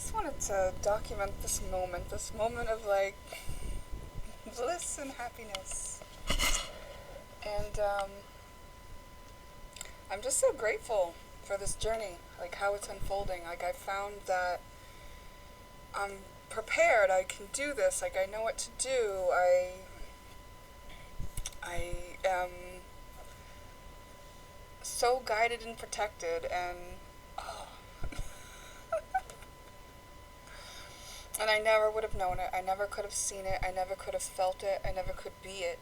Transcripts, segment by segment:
just wanted to document this moment of like bliss and happiness. And I'm just so grateful for this journey, like how it's unfolding. Like I found that I'm prepared, I can do this, like I know what to do. I am so guided and protected, and oh. And I never would have known it. I never could have seen it. I never could have felt it. I never could be it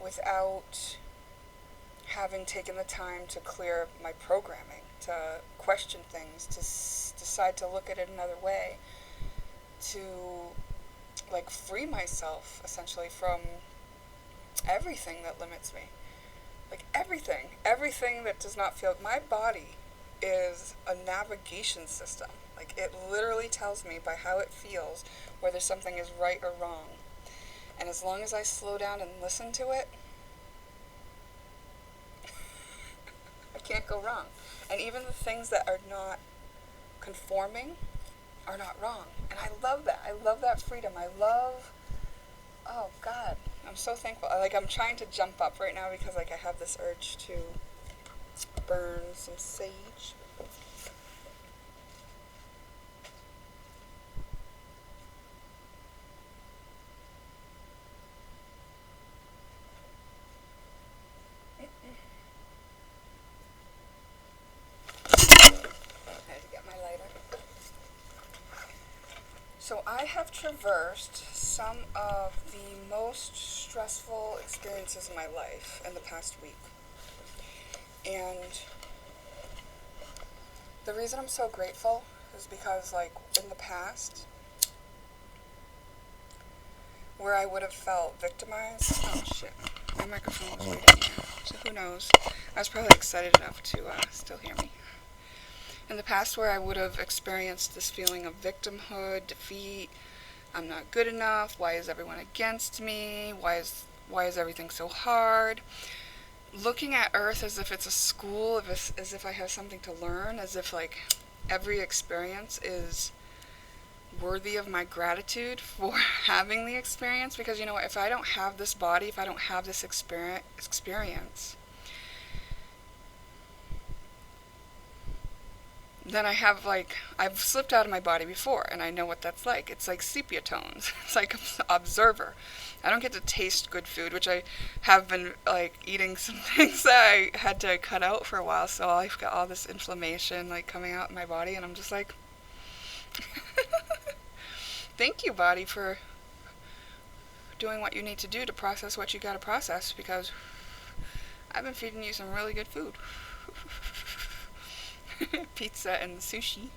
without having taken the time to clear my programming, to question things, to decide to look at it another way, to like free myself essentially from everything that limits me. Like everything that does not feel. My body is a navigation system. Like it literally tells me by how it feels whether something is right or wrong. And as long as I slow down and listen to it, I can't go wrong. And even the things that are not conforming are not wrong. And I love that. I love that freedom. Oh God, I'm so thankful. Like I'm trying to jump up right now because like I have this urge to burn some sage. I had to get my lighter. So I have traversed some of the most stressful experiences in my life in the past week. And the reason I'm so grateful is because, like, in the past, where I would have felt victimized. Oh, shit. My microphone was right in here. So who knows? I was probably excited enough to still hear me. In the past, where I would have experienced this feeling of victimhood, defeat, I'm not good enough, why is everyone against me, why is everything so hard, looking at Earth as if it's a school, as if I have something to learn, as if like every experience is worthy of my gratitude for having the experience. Because you know what, if I don't have this body, if I don't have this experience, then I've slipped out of my body before, and I know what that's like. It's like sepia tones. It's like observer. I don't get to taste good food, which I have been like eating some things that I had to cut out for a while, so I've got all this inflammation like coming out in my body, and I'm just like, thank you, body, for doing what you need to do to process what you gotta process, because I've been feeding you some really good food. Pizza and sushi.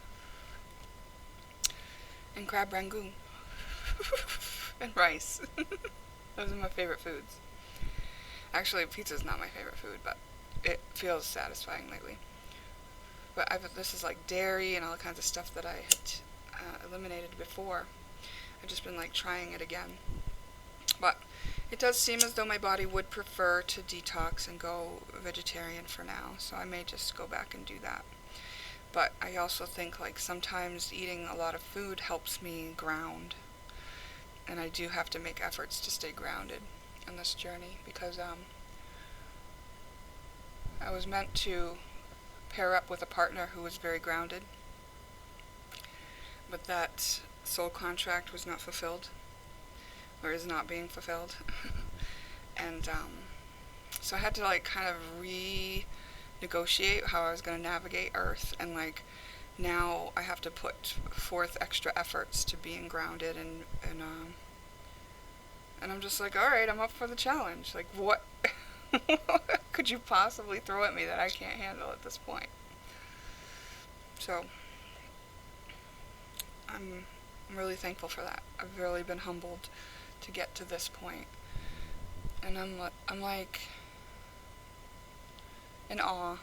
And crab rangoon. And rice. Those are my favorite foods. Actually, pizza's not my favorite food, but it feels satisfying lately. But this is like dairy and all kinds of stuff that I had eliminated before. I've just been like trying it again. But it does seem as though my body would prefer to detox and go vegetarian for now, so I may just go back and do that. But I also think like sometimes eating a lot of food helps me ground. And I do have to make efforts to stay grounded on this journey, because I was meant to pair up with a partner who was very grounded. But that soul contract was not fulfilled, or is not being fulfilled. And so I had to like kind of renegotiate how I was going to navigate Earth, and like now I have to put forth extra efforts to being grounded, and I'm just like, all right, I'm up for the challenge. Like, what could you possibly throw at me that I can't handle at this point? So I'm really thankful for that. I've really been humbled to get to this point, and I'm like in awe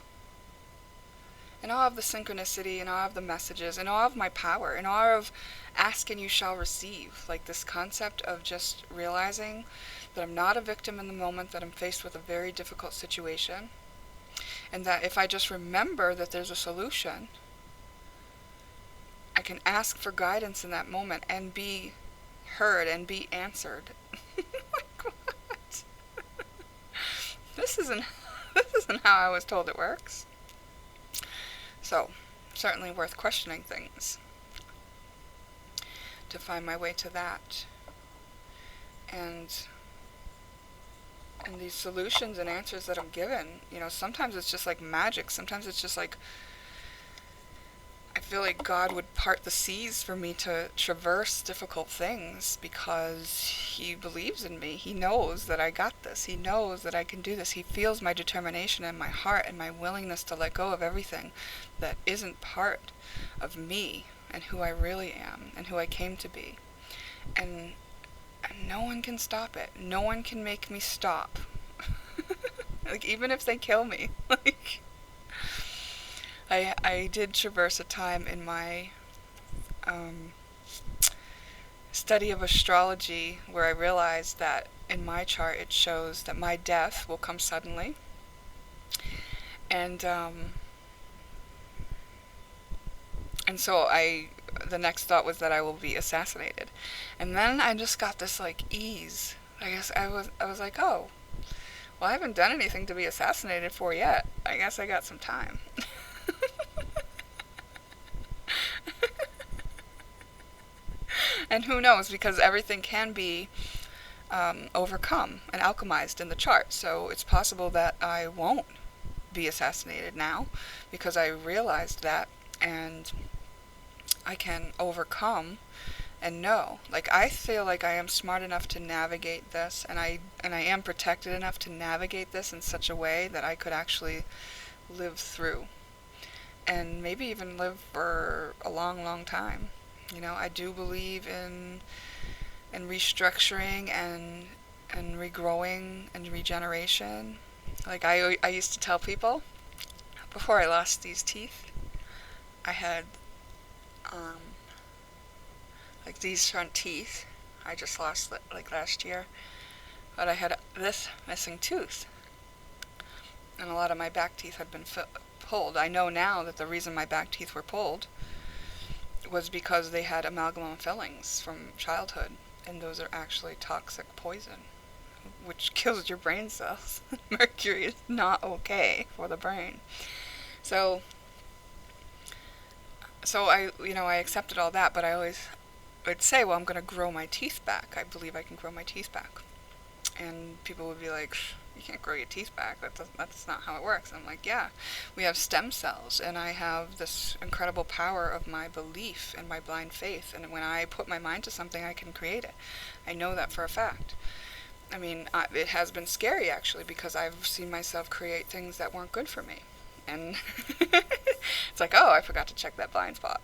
of the synchronicity, in awe of the messages, in awe of my power, in awe of ask and you shall receive. Like this concept of just realizing that I'm not a victim in the moment, that I'm faced with a very difficult situation, and that if I just remember that there's a solution, can ask for guidance in that moment and be heard and be answered. Like, what? This isn't how I was told it works. So, certainly worth questioning things to find my way to that. And these solutions and answers that I'm given, sometimes it's just like magic. Sometimes it's just like, I feel like God would part the seas for me to traverse difficult things because He believes in me. He knows that I got this. He knows that I can do this. He feels my determination in my heart and my willingness to let go of everything that isn't part of me and who I really am and who I came to be. And no one can stop it. No one can make me stop. Like, even if they kill me. Like, I did traverse a time in my study of astrology where I realized that in my chart it shows that my death will come suddenly. And so the next thought was that I will be assassinated. And then I just got this like ease. I guess I was like, oh, well, I haven't done anything to be assassinated for yet. I guess I got some time. And who knows, because everything can be overcome and alchemized in the chart. So it's possible that I won't be assassinated now because I realized that, and I can overcome and know. Like, I feel like I am smart enough to navigate this, and I am protected enough to navigate this in such a way that I could actually live through and maybe even live for a long, long time. I do believe in restructuring and regrowing and regeneration. Like, I used to tell people, before I lost these teeth, I had like these front teeth I just lost like last year, but I had this missing tooth, and a lot of my back teeth had been pulled. I know now that the reason my back teeth were pulled was because they had amalgam fillings from childhood, and those are actually toxic poison, which kills your brain cells. Mercury is not okay for the brain. So I accepted all that, but I always would say, well, I'm going to grow my teeth back. I believe I can grow my teeth back. And people would be like, you can't grow your teeth back. That's not how it works. I'm like, yeah, we have stem cells, and I have this incredible power of my belief and my blind faith. And when I put my mind to something, I can create it. I know that for a fact. I mean, it has been scary, actually, because I've seen myself create things that weren't good for me. And it's like, oh, I forgot to check that blind spot.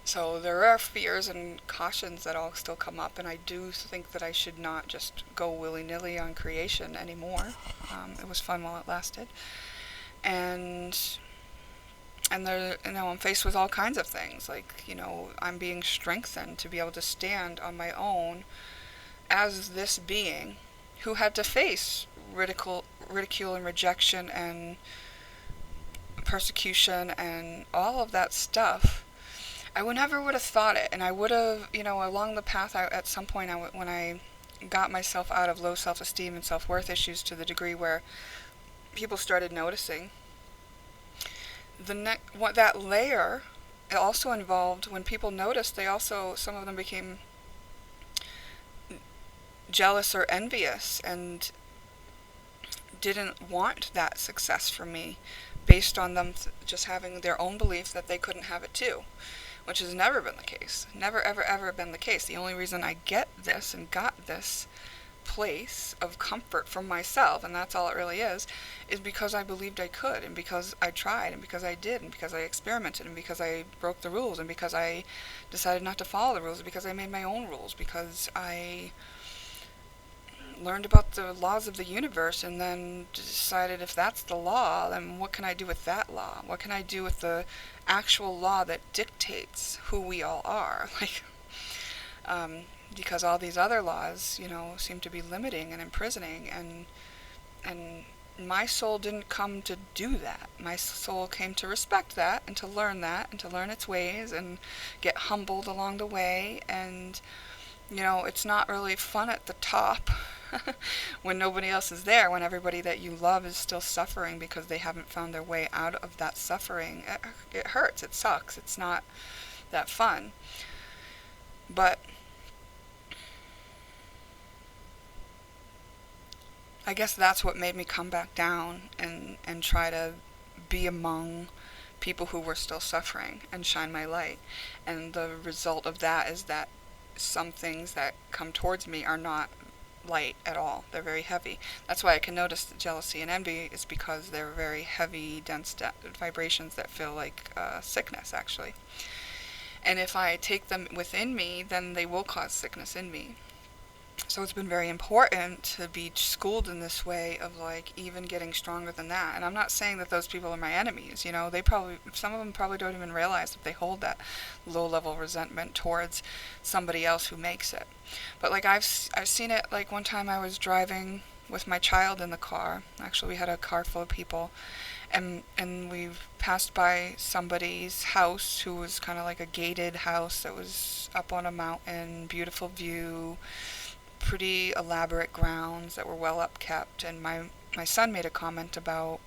So there are fears and cautions that all still come up, and I do think that I should not just go willy-nilly on creation anymore. It was fun while it lasted. And there, I'm faced with all kinds of things. Like, I'm being strengthened to be able to stand on my own as this being who had to face ridicule and rejection and persecution and all of that stuff. I never would have thought it, and I would have, along the path, at some point, when I got myself out of low self-esteem and self-worth issues to the degree where people started noticing, that layer, it also involved, when people noticed, some of them became jealous or envious and didn't want that success for me based on them just having their own belief that they couldn't have it too, which has never been the case. Never, ever, ever been the case. The only reason I get this and got this place of comfort from myself, and that's all it really is because I believed I could, and because I tried, and because I did, and because I experimented, and because I broke the rules, and because I decided not to follow the rules, and because I made my own rules, because I learned about the laws of the universe and then decided, if that's the law, then what can I do with that law? What can I do with the actual law that dictates who we all are? Like, because all these other laws, seem to be limiting and imprisoning and my soul didn't come to do that. My soul came to respect that and to learn that and to learn its ways and get humbled along the way. And, it's not really fun at the top when nobody else is there, when everybody that you love is still suffering because they haven't found their way out of that suffering. It hurts. It sucks. It's not that fun. But I guess that's what made me come back down and try to be among people who were still suffering and shine my light. And the result of that is that some things that come towards me are not light at all. They're very heavy. That's why I can notice that jealousy and envy is because they're very heavy, dense vibrations that feel like sickness, actually. And if I take them within me, then they will cause sickness in me. So it's been very important to be schooled in this way of even getting stronger than that. And I'm not saying that those people are my enemies. They probably, some of them probably don't even realize that they hold that low level resentment towards somebody else who makes it. But I've seen it. One time I was driving with my child in the car. Actually, we had a car full of people. And we passed by somebody's house who was kind of like a gated house that was up on a mountain, beautiful view, pretty elaborate grounds that were well upkept. And my son made a comment about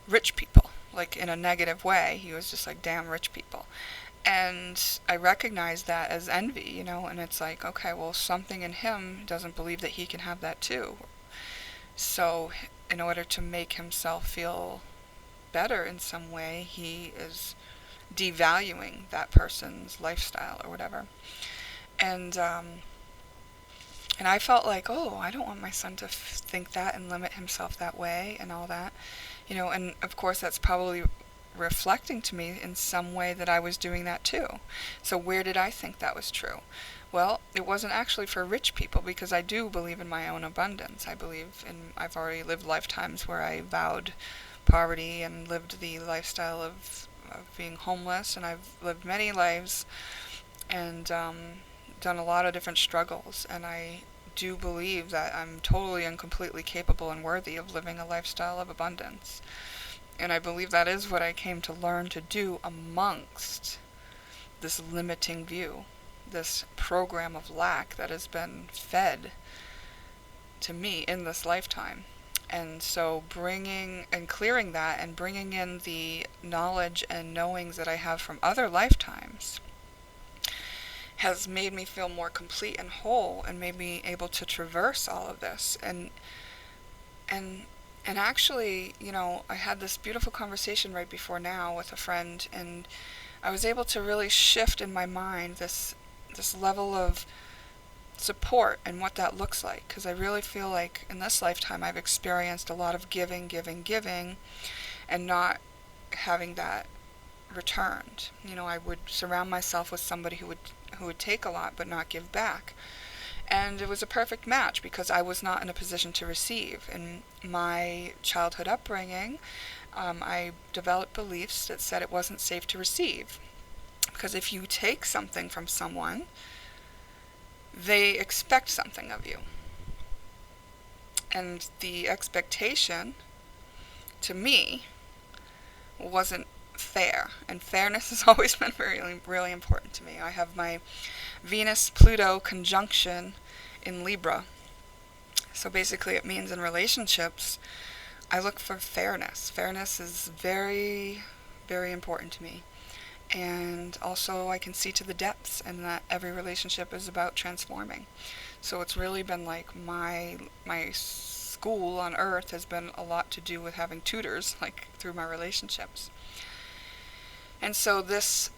rich people, in a negative way. He was just like, damn rich people. And I recognized that as envy, and it's okay, well, something in him doesn't believe that he can have that too. So in order to make himself feel better in some way, he is devaluing that person's lifestyle or whatever. And I felt oh, I don't want my son to think that and limit himself that way and all that. And of course that's probably reflecting to me in some way that I was doing that too. So where did I think that was true? Well, it wasn't actually for rich people, because I do believe in my own abundance. I've already lived lifetimes where I vowed poverty and lived the lifestyle of being homeless, and I've lived many lives and done a lot of different struggles, and I do believe that I'm totally and completely capable and worthy of living a lifestyle of abundance. And I believe that is what I came to learn to do amongst this limiting view, this program of lack that has been fed to me in this lifetime. And so bringing and clearing that and bringing in the knowledge and knowings that I have from other lifetimes has made me feel more complete and whole, and made me able to traverse all of this. And actually, I had this beautiful conversation right before now with a friend, and I was able to really shift in my mind this level of support and what that looks like, because I really feel like in this lifetime I've experienced a lot of giving, and not having that returned. I would surround myself with somebody who would take a lot but not give back. And it was a perfect match, because I was not in a position to receive. In my childhood upbringing, I developed beliefs that said it wasn't safe to receive. Because if you take something from someone, they expect something of you. And the expectation, to me, wasn't fair. And fairness has always been really, really important to me. I have my Venus-Pluto conjunction in Libra. So basically it means in relationships, I look for fairness. Fairness is very, very important to me. And also I can see to the depths, and that every relationship is about transforming. So it's really been my school on earth has been a lot to do with having tutors, through my relationships. And so this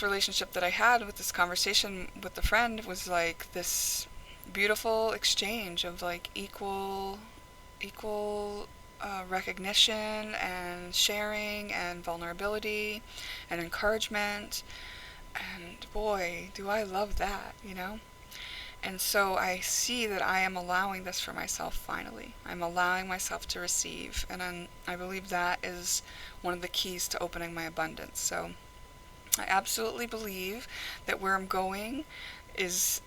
relationship that I had with this conversation with the friend was this beautiful exchange of equal recognition and sharing and vulnerability and encouragement. And boy, do I love that, And so I see that I am allowing this for myself finally. I'm allowing myself to receive. And I believe that is one of the keys to opening my abundance. So I absolutely believe that where I'm going is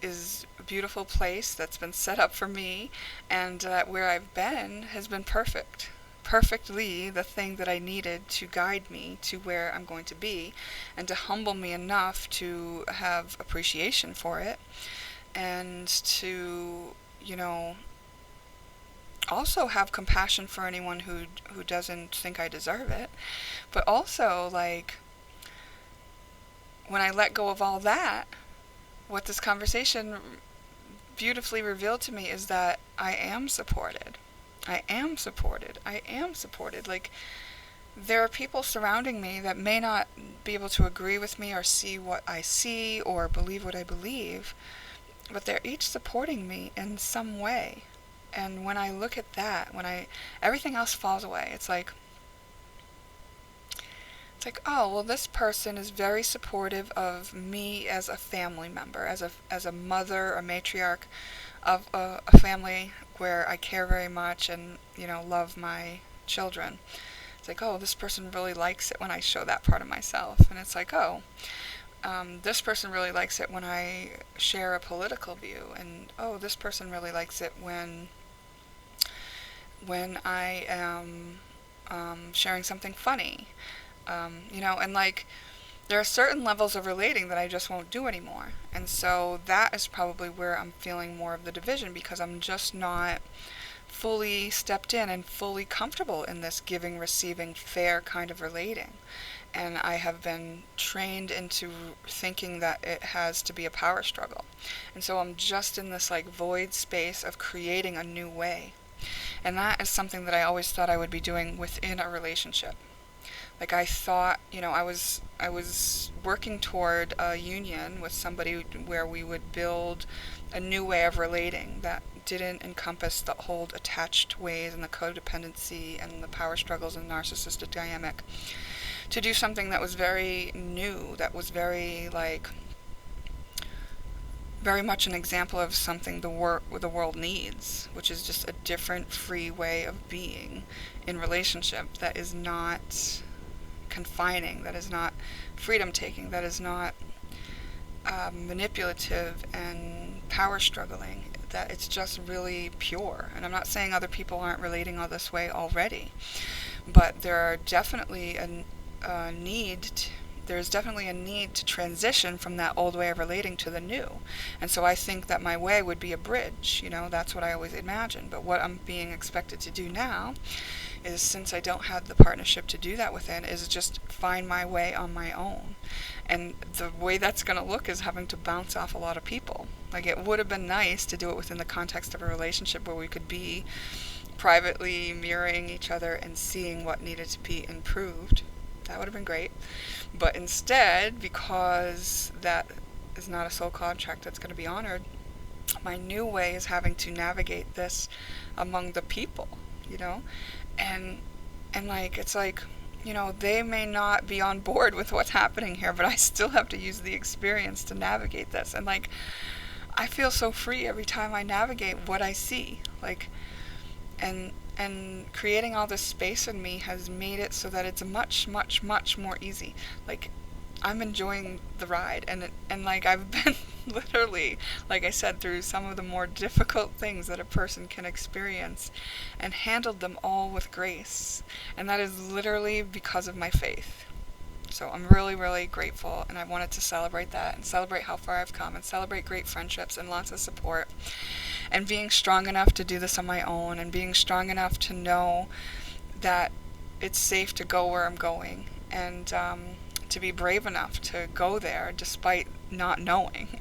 a beautiful place that's been set up for me, and where I've been has been perfectly the thing that I needed to guide me to where I'm going to be, and to humble me enough to have appreciation for it, and to, also have compassion for anyone who doesn't think I deserve it. But also, like, when I let go of all that, what this conversation beautifully revealed to me is that I am supported. I am supported. I am supported. Like, there are people surrounding me that may not be able to agree with me or see what I see or believe what I believe, but they're each supporting me in some way. And when I look at that, everything else falls away. It's like, oh, well, this person is very supportive of me as a family member, as a mother, a matriarch of a family where I care very much and, love my children. It's like, oh, this person really likes it when I show that part of myself. And it's like, oh, this person really likes it when I share a political view. And, oh, this person really likes it when I am sharing something funny. And like, there are certain levels of relating that I just won't do anymore. And so that is probably where I'm feeling more of the division, because I'm just not fully stepped in and fully comfortable in this giving, receiving, fair kind of relating. And I have been trained into thinking that it has to be a power struggle. And so I'm just in this like void space of creating a new way. And that is something that I always thought I would be doing within a relationship. Like, I thought, I was working toward a union with somebody where we would build a new way of relating that didn't encompass the old attached ways and the codependency and the power struggles and narcissistic dynamic, to do something that was very new, that was very, like, very much an example of something the world needs, which is just a different, free way of being in relationship that is not confining, that is not freedom-taking, that is not manipulative and power struggling, that it's just really pure. And I'm not saying other people aren't relating all this way already, but there's definitely a need to transition from that old way of relating to the new. And so I think that my way would be a bridge, that's what I always imagined. But what I'm being expected to do now is, since I don't have the partnership to do that within, is just find my way on my own. And the way that's going to look is having to bounce off a lot of people. Like, it would have been nice to do it within the context of a relationship where we could be privately mirroring each other and seeing what needed to be improved. That would have been great. But instead, because that is not a soul contract that's going to be honored, my new way is having to navigate this among the people, and like, it's like, they may not be on board with what's happening here, but I still have to use the experience to navigate this. And like, I feel so free every time I navigate what I see. Like, and creating all this space in me has made it so that it's much, much, much more easy. Like, I'm enjoying the ride, and like, I've been literally, like I said, through some of the more difficult things that a person can experience, and handled them all with grace. And that is literally because of my faith. So I'm really, really grateful, and I wanted to celebrate that, and celebrate how far I've come, and celebrate great friendships and lots of support, and being strong enough to do this on my own, and being strong enough to know that it's safe to go where I'm going, and to be brave enough to go there despite not knowing.